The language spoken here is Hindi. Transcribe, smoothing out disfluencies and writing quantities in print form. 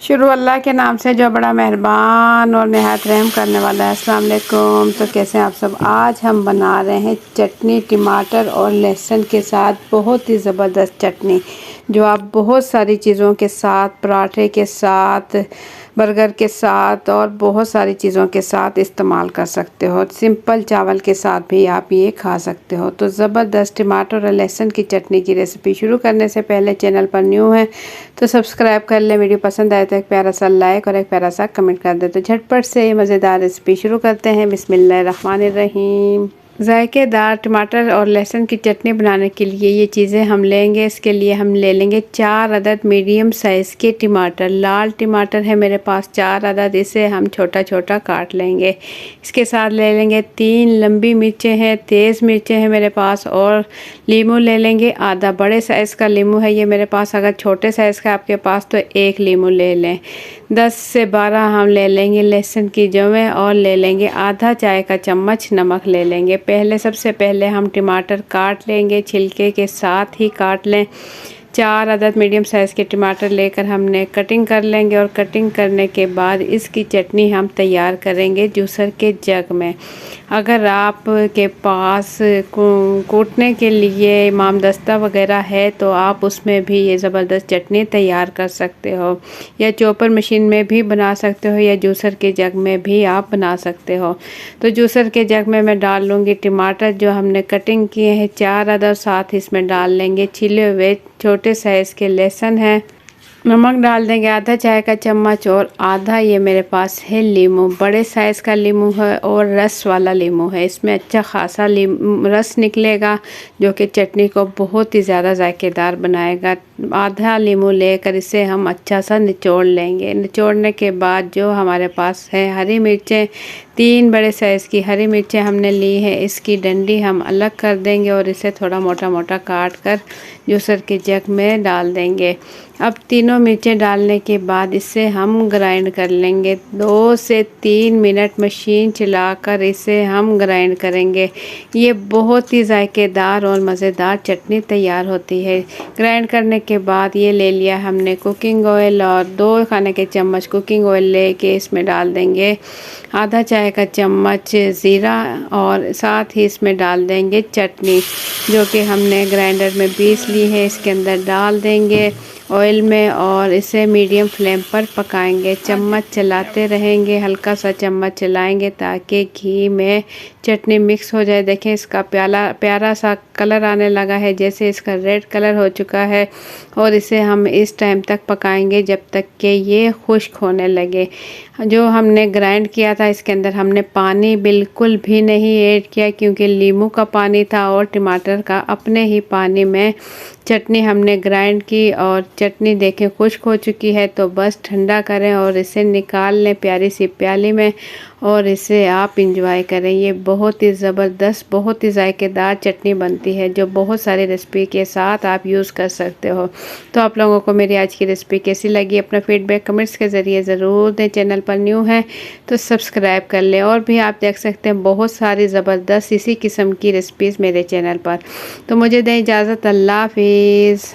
शुरू अल्लाह के नाम से जो बड़ा मेहरबान और नहायत रहम करने वाला है। अस्सलाम वालेकुम। तो कैसे हैं आप सब। आज हम बना रहे हैं चटनी टमाटर और लहसुन के साथ, बहुत ही ज़बरदस्त चटनी जो आप बहुत सारी चीज़ों के साथ, पराठे के साथ, बर्गर के साथ और बहुत सारी चीज़ों के साथ इस्तेमाल कर सकते हो। सिंपल चावल के साथ भी आप ये खा सकते हो। तो ज़बरदस्त टमाटर और लहसुन की चटनी की रेसिपी शुरू करने से पहले चैनल पर न्यू है तो सब्सक्राइब कर ले। वीडियो पसंद आए तो एक प्यारा सा लाइक और एक प्यारा सा कमेंट कर दे। तो झटपट से ये मज़ेदार रेसिपी शुरू करते हैं। बिस्मिल्लाहिर्रहमानिर्रहीम। जायकेदार टमाटर और लहसुन की चटनी बनाने के लिए ये चीज़ें हम लेंगे। इसके लिए हम ले लेंगे 4 अदद मीडियम साइज़ के टमाटर। लाल टमाटर है मेरे पास 4 अदद, इसे हम छोटा छोटा काट लेंगे। इसके साथ ले लेंगे 3 लंबी मिर्चें हैं, तेज़ मिर्चें हैं मेरे पास, और लीमू ले लेंगे आधा। बड़े साइज़ का लीमू है ये मेरे पास, अगर छोटे साइज़ का आपके पास तो 1 लीमू ले लें। 10 से 12 हम ले लेंगे लहसुन की जवें और ले लेंगे आधा चाय का चम्मच नमक ले लेंगे। सबसे पहले हम टमाटर काट लेंगे, छिलके के साथ ही काट लें। 4 अदद मीडियम साइज़ के टमाटर लेकर हमने कटिंग कर लेंगे और कटिंग करने के बाद इसकी चटनी हम तैयार करेंगे जूसर के जग में। अगर आप के पास कूटने के लिए इमामदस्ता वगैरह है तो आप उसमें भी ये ज़बरदस्त चटनी तैयार कर सकते हो, या चॉपर मशीन में भी बना सकते हो, या जूसर के जग में भी आप बना सकते हो। तो जूसर के जग में मैं डाल लूँगी टमाटर जो हमने कटिंग किए हैं 4 अदद, साथ इसमें डाल लेंगे छिले हुए छोटे साइज़ के लहसुन हैं। नमक डाल देंगे आधा चाय का चम्मच, और आधा ये मेरे पास है लीमू। बड़े साइज़ का लीमू है और रस वाला लीमू है, इसमें अच्छा खासा रस निकलेगा जो कि चटनी को बहुत ही ज़्यादा जायकेदार बनाएगा। आधा लीमू लेकर इसे हम अच्छा सा निचोड़ लेंगे। निचोड़ने के बाद जो हमारे पास है हरी मिर्चें, 3 बड़े साइज़ की हरी मिर्चें हमने ली है, इसकी डंडी हम अलग कर देंगे और इसे थोड़ा मोटा मोटा काट कर जूसर के जग में डाल देंगे। अब तीनों मिर्चें डालने के बाद इसे हम ग्राइंड कर लेंगे। 2 से 3 मिनट मशीन चलाकर इसे हम ग्राइंड करेंगे। ये बहुत ही जायकेदार और मज़ेदार चटनी तैयार होती है। ग्राइंड करने के बाद ये ले लिया हमने कुकिंग ऑयल, और 2 खाने के चम्मच कुकिंग ऑयल लेके इसमें डाल देंगे आधा चाय का चम्मच ज़ीरा, और साथ ही इसमें डाल देंगे चटनी जो कि हमने ग्राइंडर में पीस ली है। इसके अंदर डाल देंगे ऑयल में और इसे मीडियम फ्लेम पर पकाएंगे। चम्मच चलाते रहेंगे, हल्का सा चम्मच चलाएंगे ताकि घी में चटनी मिक्स हो जाए। देखें इसका प्यारा सा कलर आने लगा है, जैसे इसका रेड कलर हो चुका है, और इसे हम इस टाइम तक पकाएंगे जब तक कि ये खुश्क होने लगे। जो हमने ग्राइंड किया था इसके अंदर हमने पानी बिल्कुल भी नहीं ऐड किया, क्योंकि लीमू का पानी था और टमाटर का अपने ही पानी में चटनी हमने ग्राइंड की। और चटनी देखें खुश्क हो चुकी है, तो बस ठंडा करें और इसे निकाल लें प्यारी सी प्याली में, और इसे आप इंजॉय करें। ये बहुत ही ज़बरदस्त, बहुत ही जायकेदार चटनी बनती है जो बहुत सारी रेसिपी के साथ आप यूज़ कर सकते हो। तो आप लोगों को मेरी आज की रेसिपी कैसी लगी अपना फीडबैक कमेंट्स के ज़रिए ज़रूर दें। चैनल पर न्यू है तो सब्सक्राइब कर लें, और भी आप देख सकते हैं बहुत सारी ज़बरदस्त इसी किस्म की रेसिपीज़ मेरे चैनल पर। तो मुझे दें इजाज़त, अल्लाह हाफिज़।